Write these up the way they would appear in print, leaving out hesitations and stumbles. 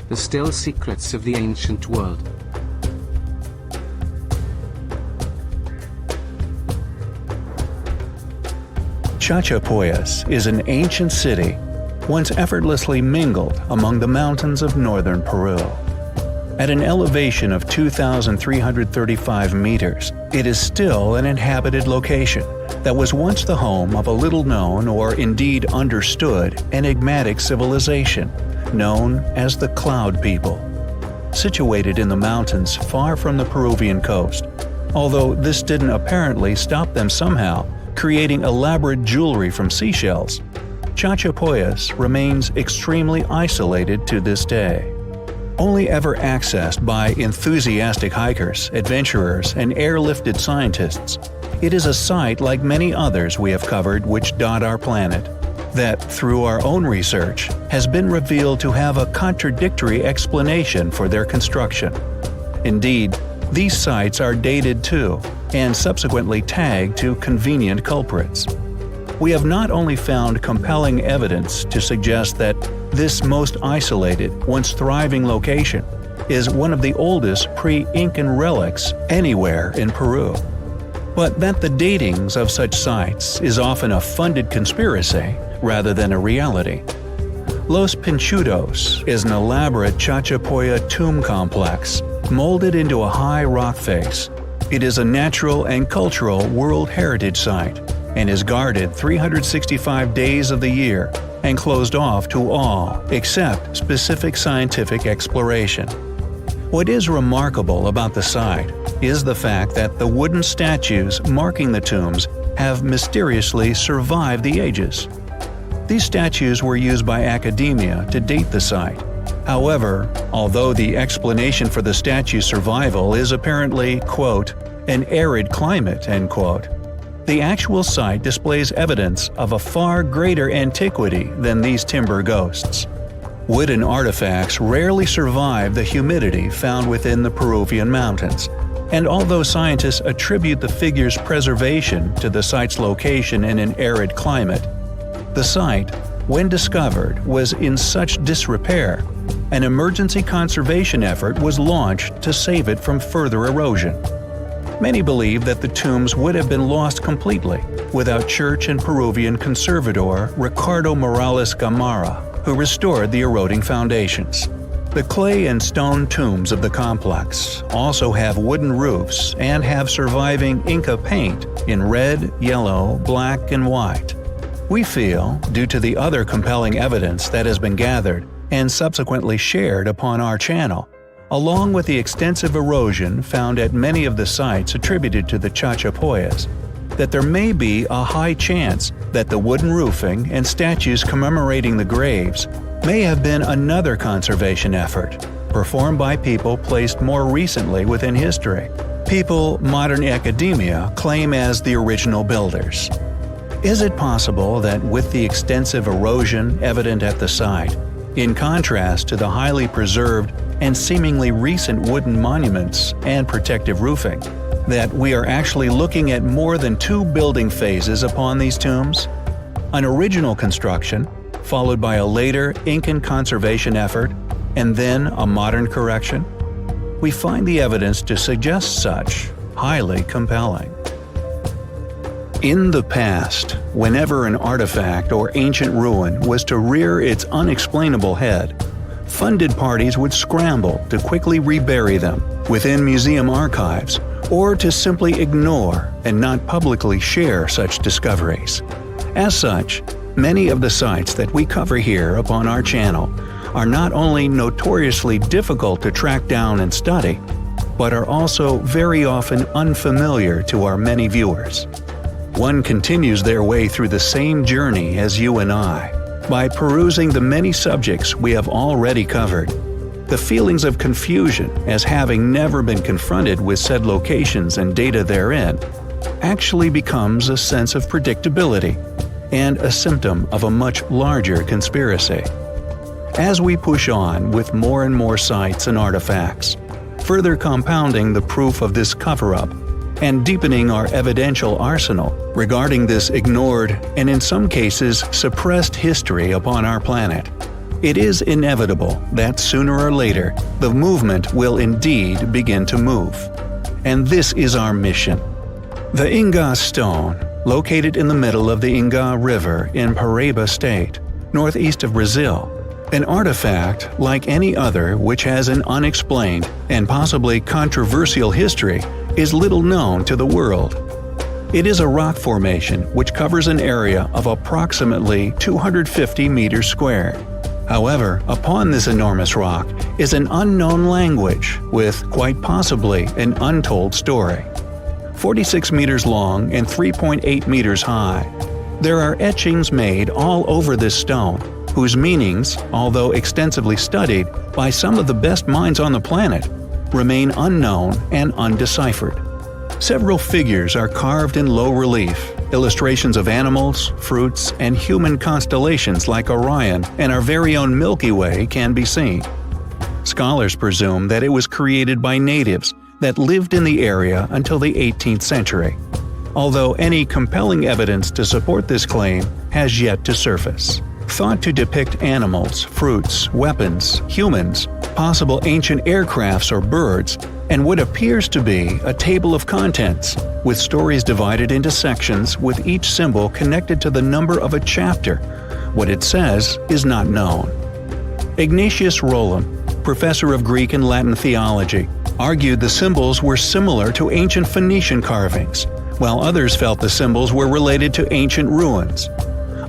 the still secrets of the ancient world. Chachapoyas is an ancient city once effortlessly mingled among the mountains of northern Peru. At an elevation of 2,335 meters, it is still an inhabited location that was once the home of a little-known or indeed understood enigmatic civilization known as the Cloud People. Situated in the mountains far from the Peruvian coast, although this didn't apparently stop them somehow creating elaborate jewelry from seashells, Chachapoyas remains extremely isolated to this day. Only ever accessed by enthusiastic hikers, adventurers, and airlifted scientists, it is a site like many others we have covered which dot our planet, that, through our own research, has been revealed to have a contradictory explanation for their construction. Indeed, these sites are dated too, and subsequently tagged to convenient culprits. We have not only found compelling evidence to suggest that this most isolated, once thriving location is one of the oldest pre-Incan relics anywhere in Peru, but that the datings of such sites is often a funded conspiracy rather than a reality. Los Pinchudos is an elaborate Chachapoya tomb complex molded into a high rock face. It is a natural and cultural World Heritage Site and is guarded 365 days of the year and closed off to all except specific scientific exploration. What is remarkable about the site is the fact that the wooden statues marking the tombs have mysteriously survived the ages. These statues were used by academia to date the site. However, although the explanation for the statue's survival is apparently, quote, an arid climate, end quote, the actual site displays evidence of a far greater antiquity than these timber ghosts. Wooden artifacts rarely survive the humidity found within the Peruvian mountains, and although scientists attribute the figure's preservation to the site's location in an arid climate, the site, when discovered, was in such disrepair, an emergency conservation effort was launched to save it from further erosion. Many believe that the tombs would have been lost completely without Church and Peruvian conservator Ricardo Morales Gamarra, who restored the eroding foundations. The clay and stone tombs of the complex also have wooden roofs and have surviving Inca paint in red, yellow, black, and white. We feel, due to the other compelling evidence that has been gathered and subsequently shared upon our channel, along with the extensive erosion found at many of the sites attributed to the Chachapoyas, that there may be a high chance that the wooden roofing and statues commemorating the graves may have been another conservation effort, performed by people placed more recently within history, people modern academia claim as the original builders. Is it possible that with the extensive erosion evident at the site, in contrast to the highly preserved and seemingly recent wooden monuments and protective roofing, that we are actually looking at more than two building phases upon these tombs? An original construction, followed by a later Incan conservation effort, and then a modern correction? We find the evidence to suggest such highly compelling. In the past, whenever an artifact or ancient ruin was to rear its unexplainable head, funded parties would scramble to quickly rebury them within museum archives or to simply ignore and not publicly share such discoveries. As such, many of the sites that we cover here upon our channel are not only notoriously difficult to track down and study, but are also very often unfamiliar to our many viewers. One continues their way through the same journey as you and I, by perusing the many subjects we have already covered. The feelings of confusion as having never been confronted with said locations and data therein actually becomes a sense of predictability and a symptom of a much larger conspiracy. As we push on with more and more sites and artifacts, further compounding the proof of this cover-up and deepening our evidential arsenal regarding this ignored and in some cases suppressed history upon our planet, it is inevitable that sooner or later the movement will indeed begin to move. And this is our mission. The Inga Stone, located in the middle of the Inga River in Paraíba State, northeast of Brazil, an artifact like any other which has an unexplained and possibly controversial history, is little known to the world. It is a rock formation which covers an area of approximately 250 meters squared. However, upon this enormous rock is an unknown language with, quite possibly, an untold story. 46 meters long and 3.8 meters high, there are etchings made all over this stone, whose meanings, although extensively studied by some of the best minds on the planet, remain unknown and undeciphered. Several figures are carved in low relief. Illustrations of animals, fruits, and human constellations like Orion and our very own Milky Way can be seen. Scholars presume that it was created by natives that lived in the area until the 18th century, although any compelling evidence to support this claim has yet to surface. Thought to depict animals, fruits, weapons, humans, possible ancient aircrafts or birds, and what appears to be a table of contents, with stories divided into sections with each symbol connected to the number of a chapter. What it says is not known. Ignatius Rollin, professor of Greek and Latin theology, argued the symbols were similar to ancient Phoenician carvings, while others felt the symbols were related to ancient ruins.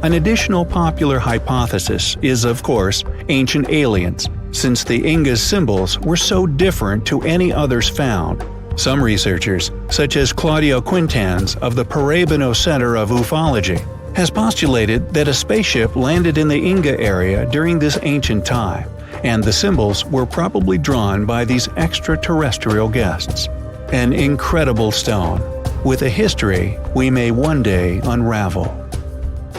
An additional popular hypothesis is, of course, ancient aliens, since the Inga's symbols were so different to any others found. Some researchers, such as Claudio Quintans of the Paraibano Center of Ufology, has postulated that a spaceship landed in the Inga area during this ancient time, and the symbols were probably drawn by these extraterrestrial guests. An incredible stone, with a history we may one day unravel.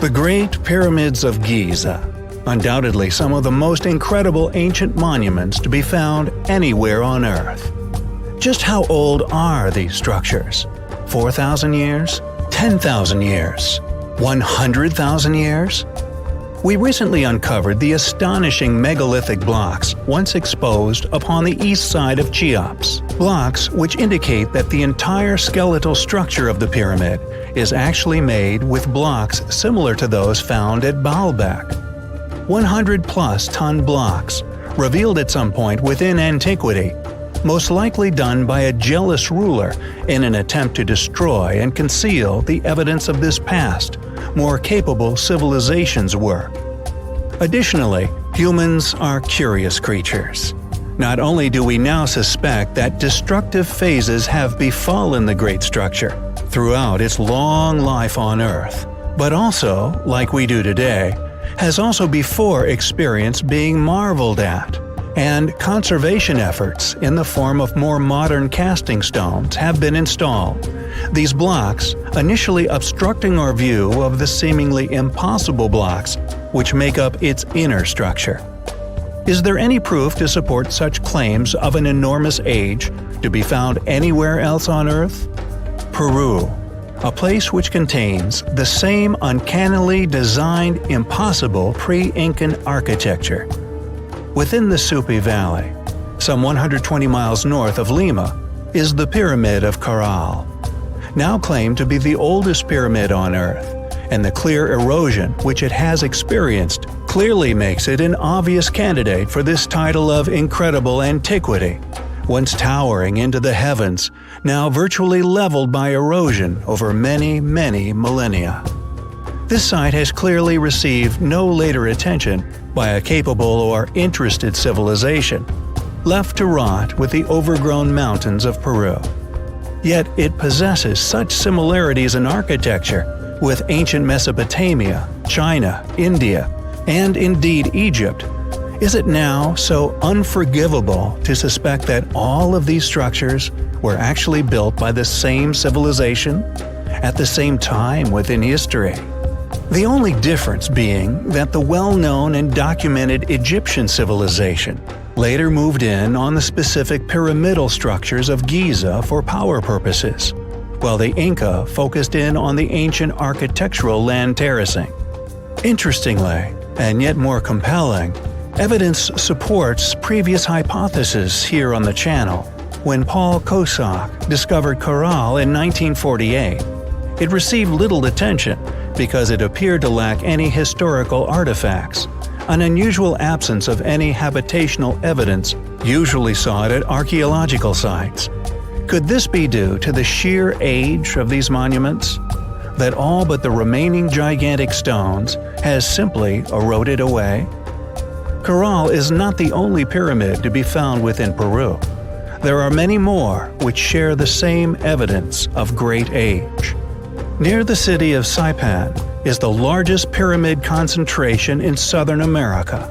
The Great Pyramids of Giza. Undoubtedly some of the most incredible ancient monuments to be found anywhere on Earth. Just how old are these structures? 4,000 years? 10,000 years? 100,000 years? We recently uncovered the astonishing megalithic blocks once exposed upon the east side of Cheops. Blocks which indicate that the entire skeletal structure of the pyramid is actually made with blocks similar to those found at Baalbek. 100-plus ton blocks, revealed at some point within antiquity, most likely done by a jealous ruler in an attempt to destroy and conceal the evidence of this past, more capable civilization's work. Additionally, humans are curious creatures. Not only do we now suspect that destructive phases have befallen the great structure throughout its long life on Earth, but also, like we do today, has also before experienced being marveled at, and conservation efforts in the form of more modern casting stones have been installed. These blocks, initially obstructing our view of the seemingly impossible blocks which make up its inner structure. Is there any proof to support such claims of an enormous age to be found anywhere else on Earth? Peru, a place which contains the same uncannily designed impossible pre-Incan architecture. Within the Supi Valley, some 120 miles north of Lima, is the Pyramid of Caral, now claimed to be the oldest pyramid on Earth, and the clear erosion which it has experienced clearly makes it an obvious candidate for this title of incredible antiquity, once towering into the heavens, now virtually leveled by erosion over many, many millennia. This site has clearly received no later attention by a capable or interested civilization, left to rot with the overgrown mountains of Peru. Yet it possesses such similarities in architecture with ancient Mesopotamia, China, India, and indeed Egypt. Is it now so unforgivable to suspect that all of these structures were actually built by the same civilization at the same time within history? The only difference being that the well-known and documented Egyptian civilization later moved in on the specific pyramidal structures of Giza for power purposes, while the Inca focused in on the ancient architectural land terracing. Interestingly, and yet more compelling, Evidence supports previous hypotheses here on the channel. When Paul Kosok discovered Corral in 1948, it received little attention because it appeared to lack any historical artifacts, an unusual absence of any habitational evidence usually sought at archaeological sites. Could this be due to the sheer age of these monuments? That all but the remaining gigantic stones has simply eroded away? Corral is not the only pyramid to be found within Peru. There are many more which share the same evidence of great age. Near the city of Saipan is the largest pyramid concentration in Southern America,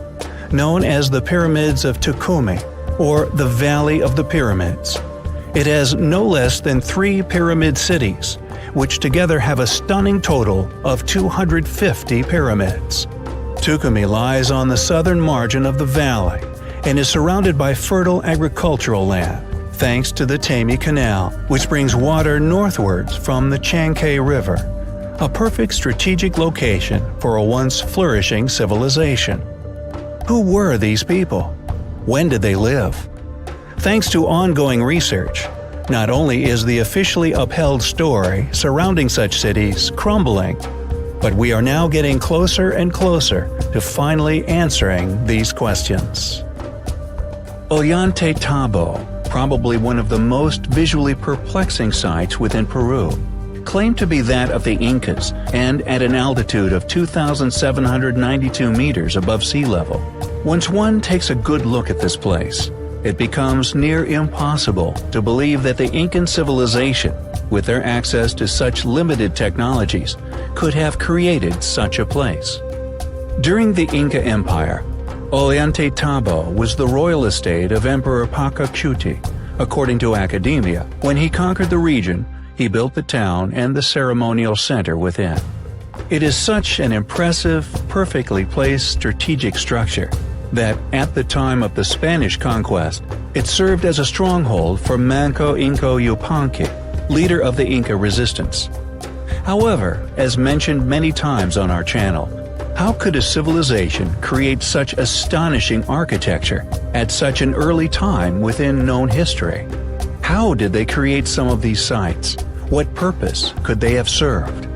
known as the Pyramids of Tucumán, or the Valley of the Pyramids. It has no less than 3 pyramid cities, which together have a stunning total of 250 pyramids. Tucumán lies on the southern margin of the valley and is surrounded by fertile agricultural land, thanks to the Tami Canal, which brings water northwards from the Chancay River, a perfect strategic location for a once flourishing civilization. Who were these people? When did they live? Thanks to ongoing research, not only is the officially upheld story surrounding such cities crumbling, but we are now getting closer and closer to finally answering these questions. Ollantaytambo, probably one of the most visually perplexing sites within Peru, claimed to be that of the Incas and at an altitude of 2,792 meters above sea level. Once one takes a good look at this place, it becomes near impossible to believe that the Incan civilization, with their access to such limited technologies, could have created such a place. During the Inca Empire, Ollantaytambo was the royal estate of Emperor Pachacuti. According to academia, when he conquered the region, he built the town and the ceremonial center within. It is such an impressive, perfectly placed strategic structure that at the time of the Spanish conquest, it served as a stronghold for Manco Inca Yupanqui, leader of the Inca resistance. However, as mentioned many times on our channel, how could a civilization create such astonishing architecture at such an early time within known history? How did they create some of these sites? What purpose could they have served?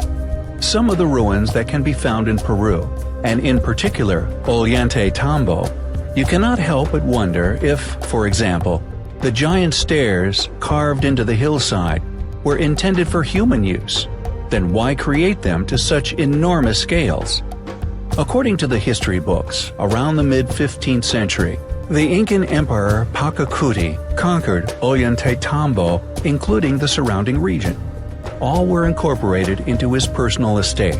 Some of the ruins that can be found in Peru, and in particular Ollantaytambo, you cannot help but wonder if, for example, the giant stairs carved into the hillside were intended for human use. Then why create them to such enormous scales? According to the history books, around the mid-15th century, the Incan Emperor Pachacuti conquered Ollantaytambo, including the surrounding region. All were incorporated into his personal estate.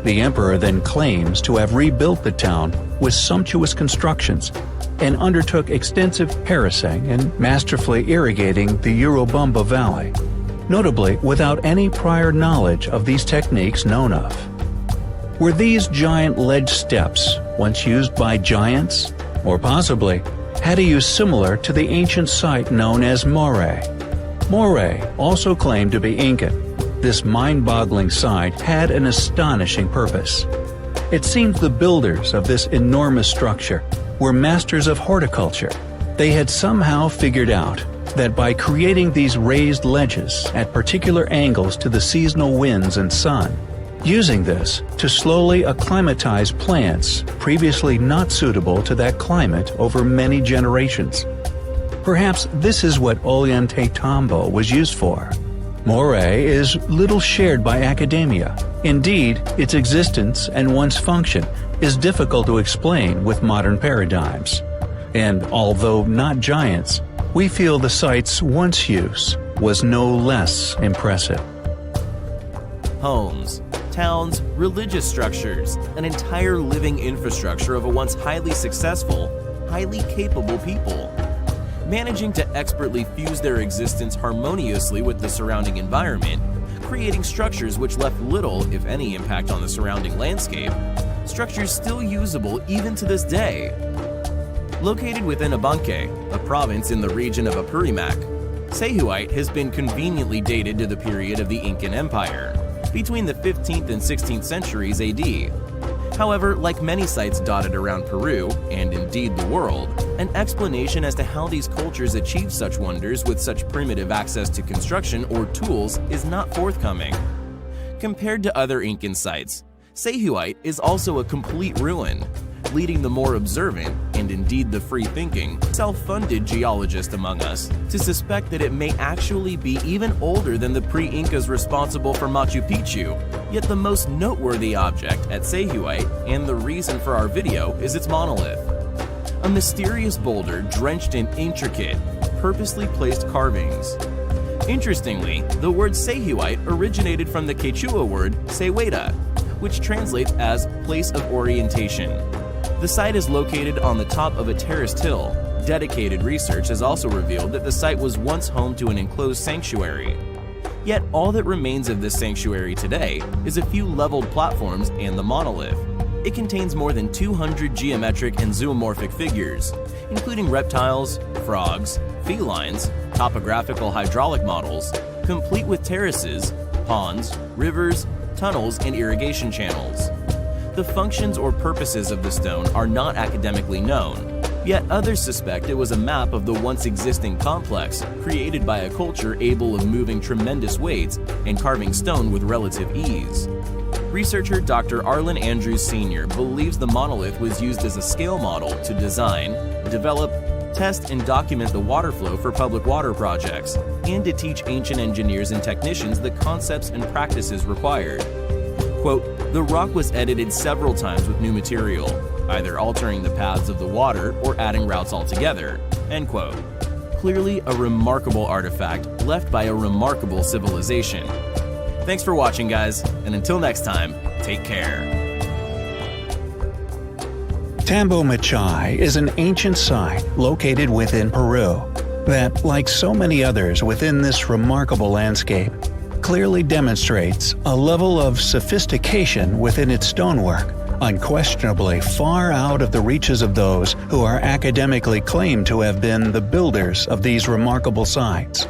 The emperor then claims to have rebuilt the town with sumptuous constructions and undertook extensive terracing and masterfully irrigating the Urubamba Valley, notably without any prior knowledge of these techniques known of. Were these giant ledge steps once used by giants? Or possibly had a use similar to the ancient site known as Moche? Moche also claimed to be Incan. This mind-boggling site had an astonishing purpose. It seems the builders of this enormous structure were masters of horticulture. They had somehow figured out that by creating these raised ledges at particular angles to the seasonal winds and sun, using this to slowly acclimatize plants previously not suitable to that climate over many generations. Perhaps this is what Ollantaytambo was used for. Moche is little shared by academia. Indeed, its existence and once function is difficult to explain with modern paradigms. And although not giants, we feel the site's once use was no less impressive. Homes, towns, religious structures, an entire living infrastructure of a once highly successful, highly capable people. Managing to expertly fuse their existence harmoniously with the surrounding environment, creating structures which left little, if any, impact on the surrounding landscape, structures still usable even to this day. Located within Abanque, a province in the region of Apurimac, Sehuite has been conveniently dated to the period of the Incan Empire, between the 15th and 16th centuries AD. However, like many sites dotted around Peru, and indeed the world, an explanation as to how these cultures achieved such wonders with such primitive access to construction or tools is not forthcoming. Compared to other Incan sites, Sehuite is also a complete ruin, leading the more observant, and indeed the free-thinking, self-funded geologist among us to suspect that it may actually be even older than the pre-Incas responsible for Machu Picchu. Yet the most noteworthy object at Sehuite, and the reason for our video, is its monolith. A mysterious boulder drenched in intricate, purposely placed carvings. Interestingly, the word Sehuite originated from the Quechua word Sehuite, which translates as place of orientation. The site is located on the top of a terraced hill. Dedicated research has also revealed that the site was once home to an enclosed sanctuary. Yet all that remains of this sanctuary today is a few leveled platforms and the monolith. It contains more than 200 geometric and zoomorphic figures, including reptiles, frogs, felines, topographical hydraulic models, complete with terraces, ponds, rivers, tunnels, and irrigation channels. The functions or purposes of the stone are not academically known, yet others suspect it was a map of the once existing complex created by a culture able of moving tremendous weights and carving stone with relative ease. Researcher Dr. Arlen Andrews Sr. believes the monolith was used as a scale model to design, develop, test, and document the water flow for public water projects, and to teach ancient engineers and technicians the concepts and practices required. Quote, "The rock was edited several times with new material, either altering the paths of the water or adding routes altogether." End quote. Clearly a remarkable artifact left by a remarkable civilization. Thanks for watching, guys, and until next time, take care. Tambo Machai is an ancient site located within Peru that, like so many others within this remarkable landscape, clearly demonstrates a level of sophistication within its stonework, unquestionably far out of the reaches of those who are academically claimed to have been the builders of these remarkable sites.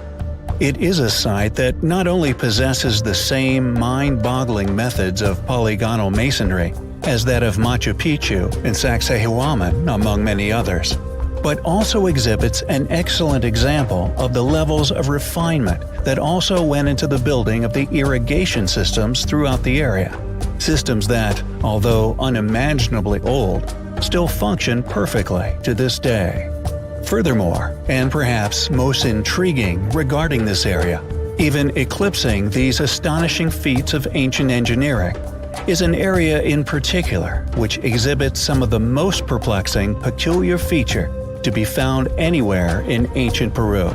It is a site that not only possesses the same mind-boggling methods of polygonal masonry as that of Machu Picchu and Sacsayhuaman, among many others, but also exhibits an excellent example of the levels of refinement that also went into the building of the irrigation systems throughout the area. Systems that, although unimaginably old, still function perfectly to this day. Furthermore, and perhaps most intriguing regarding this area, even eclipsing these astonishing feats of ancient engineering, is an area in particular which exhibits some of the most perplexing peculiar feature to be found anywhere in ancient Peru.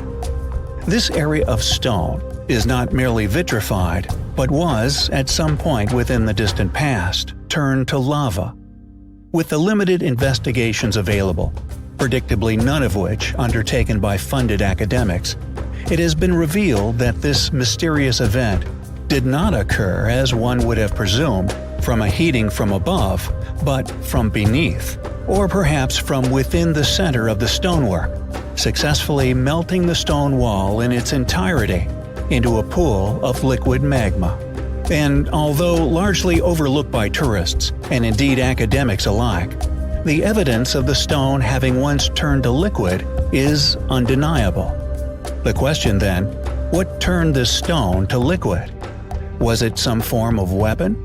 This area of stone is not merely vitrified, but was, at some point within the distant past, turned to lava. With the limited investigations available, predictably none of which undertaken by funded academics, it has been revealed that this mysterious event did not occur as one would have presumed from a heating from above, but from beneath, or perhaps from within the center of the stonework, successfully melting the stone wall in its entirety into a pool of liquid magma. And although largely overlooked by tourists, and indeed academics alike, the evidence of the stone having once turned to liquid is undeniable. The question then, what turned this stone to liquid? Was it some form of weapon?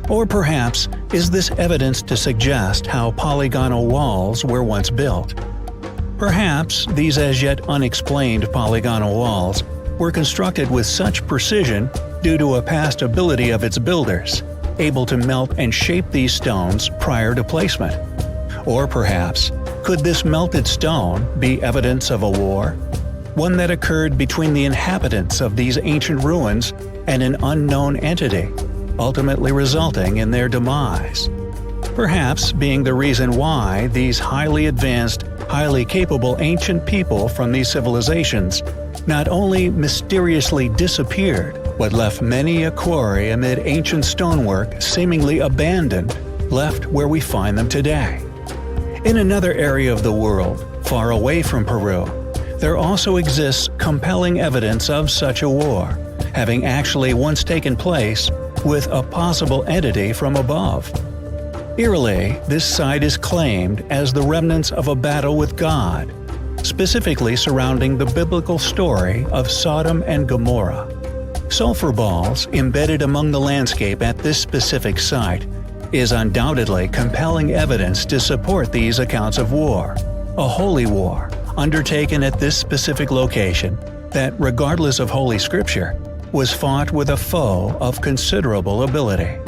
Or perhaps is this evidence to suggest how polygonal walls were once built? Perhaps these as yet unexplained polygonal walls were constructed with such precision due to a past ability of its builders, able to melt and shape these stones prior to placement. Or perhaps, could this melted stone be evidence of a war? One that occurred between the inhabitants of these ancient ruins and an unknown entity, ultimately resulting in their demise. Perhaps being the reason why these highly advanced, highly capable ancient people from these civilizations not only mysteriously disappeared, but left many a quarry amid ancient stonework seemingly abandoned, left where we find them today. In another area of the world, far away from Peru, there also exists compelling evidence of such a war, having actually once taken place with a possible entity from above. Eerily, this site is claimed as the remnants of a battle with God, specifically surrounding the biblical story of Sodom and Gomorrah. Sulfur balls embedded among the landscape at this specific site is undoubtedly compelling evidence to support these accounts of war, a holy war undertaken at this specific location that, regardless of Holy Scripture, was fought with a foe of considerable ability.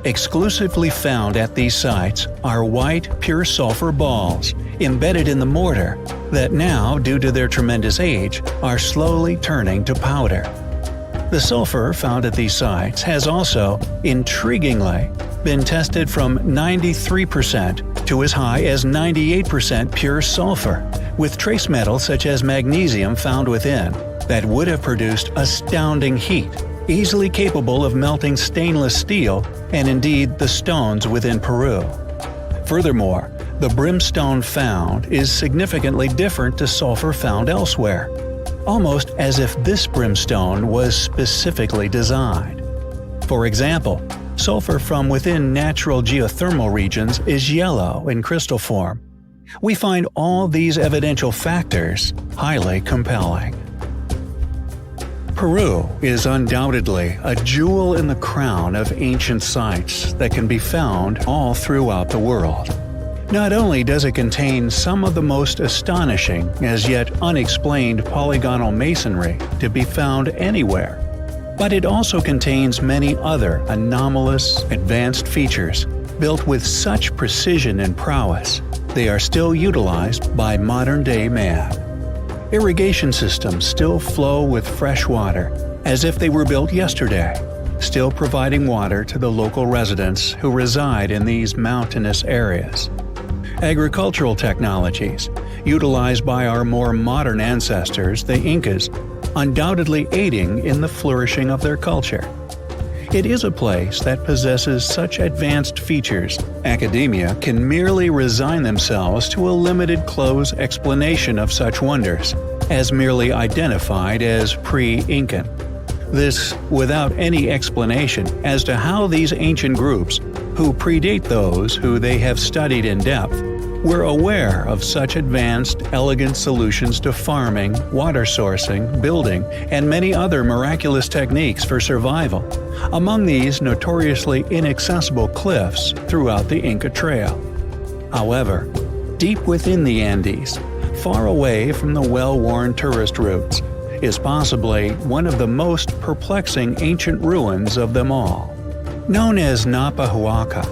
Exclusively found at these sites are white, pure sulfur balls embedded in the mortar that now, due to their tremendous age, are slowly turning to powder. The sulfur found at these sites has also, intriguingly, been tested from 93% to as high as 98% pure sulfur, with trace metals such as magnesium found within that would have produced astounding heat, easily capable of melting stainless steel and indeed the stones within Peru. Furthermore, the brimstone found is significantly different to sulfur found elsewhere, almost as if this brimstone was specifically designed. For example, sulfur from within natural geothermal regions is yellow in crystal form. We find all these evidential factors highly compelling. Peru is undoubtedly a jewel in the crown of ancient sites that can be found all throughout the world. Not only does it contain some of the most astonishing, as yet unexplained polygonal masonry to be found anywhere, but it also contains many other anomalous, advanced features built with such precision and prowess they are still utilized by modern-day man. Irrigation systems still flow with fresh water as if they were built yesterday, still providing water to the local residents who reside in these mountainous areas. Agricultural technologies, utilized by our more modern ancestors, the Incas, undoubtedly aiding in the flourishing of their culture. It is a place that possesses such advanced features, academia can merely resign themselves to a limited close explanation of such wonders, as merely identified as pre-Incan. This without any explanation as to how these ancient groups, who predate those who they have studied in depth, were aware of such advanced, elegant solutions to farming, water sourcing, building, and many other miraculous techniques for survival, among these notoriously inaccessible cliffs throughout the Inca Trail. However, deep within the Andes, far away from the well-worn tourist routes, is possibly one of the most perplexing ancient ruins of them all. Known as Napahuaca,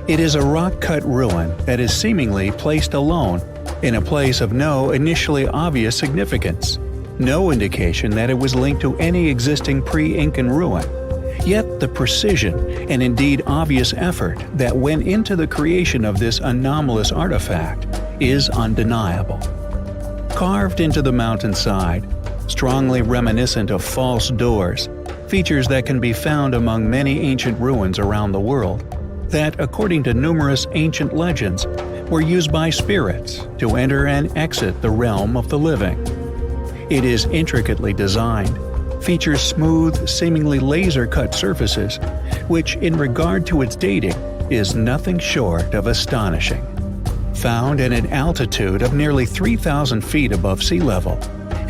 it is a rock-cut ruin that is seemingly placed alone in a place of no initially obvious significance, no indication that it was linked to any existing pre-Incan ruin. Yet the precision and indeed obvious effort that went into the creation of this anomalous artifact is undeniable. Carved into the mountainside, strongly reminiscent of false doors, features that can be found among many ancient ruins around the world, that, according to numerous ancient legends, were used by spirits to enter and exit the realm of the living. It is intricately designed, features smooth, seemingly laser-cut surfaces, which, in regard to its dating, is nothing short of astonishing. Found at an altitude of nearly 3,000 feet above sea level,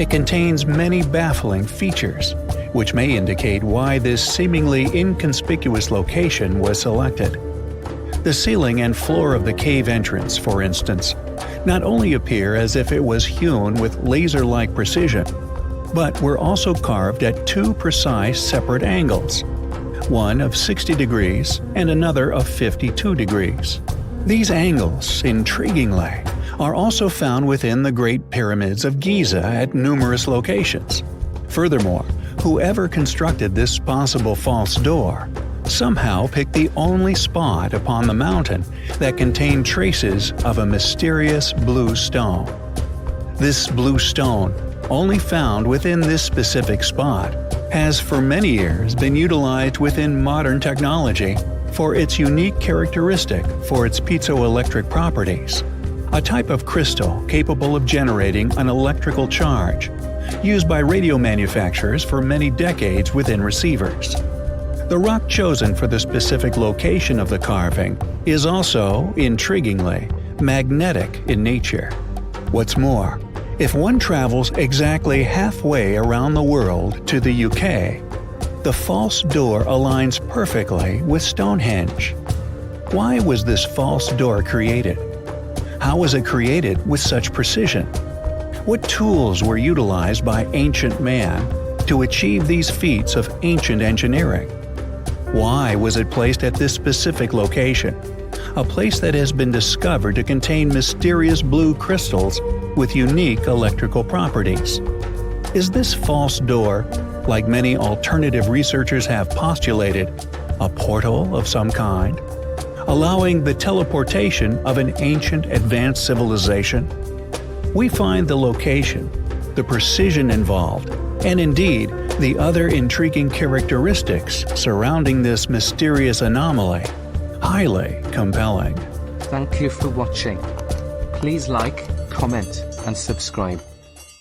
it contains many baffling features, which may indicate why this seemingly inconspicuous location was selected. The ceiling and floor of the cave entrance, for instance, not only appear as if it was hewn with laser-like precision, but were also carved at two precise separate angles, one of 60 degrees and another of 52 degrees. These angles, intriguingly, are also found within the Great Pyramids of Giza at numerous locations. Furthermore, whoever constructed this possible false door somehow picked the only spot upon the mountain that contained traces of a mysterious blue stone. This blue stone, only found within this specific spot, has for many years been utilized within modern technology for its unique characteristic for its piezoelectric properties, a type of crystal capable of generating an electrical charge, used by radio manufacturers for many decades within receivers. The rock chosen for the specific location of the carving is also, intriguingly, magnetic in nature. What's more, if one travels exactly halfway around the world to the UK, the false door aligns perfectly with Stonehenge. Why was this false door created? How was it created with such precision? What tools were utilized by ancient man to achieve these feats of ancient engineering? Why was it placed at this specific location, a place that has been discovered to contain mysterious blue crystals with unique electrical properties? Is this false door, like many alternative researchers have postulated, a portal of some kind, allowing the teleportation of an ancient advanced civilization? We find the location, the precision involved, and indeed the other intriguing characteristics surrounding this mysterious anomaly highly compelling. Thank you for watching. Please like, comment and subscribe.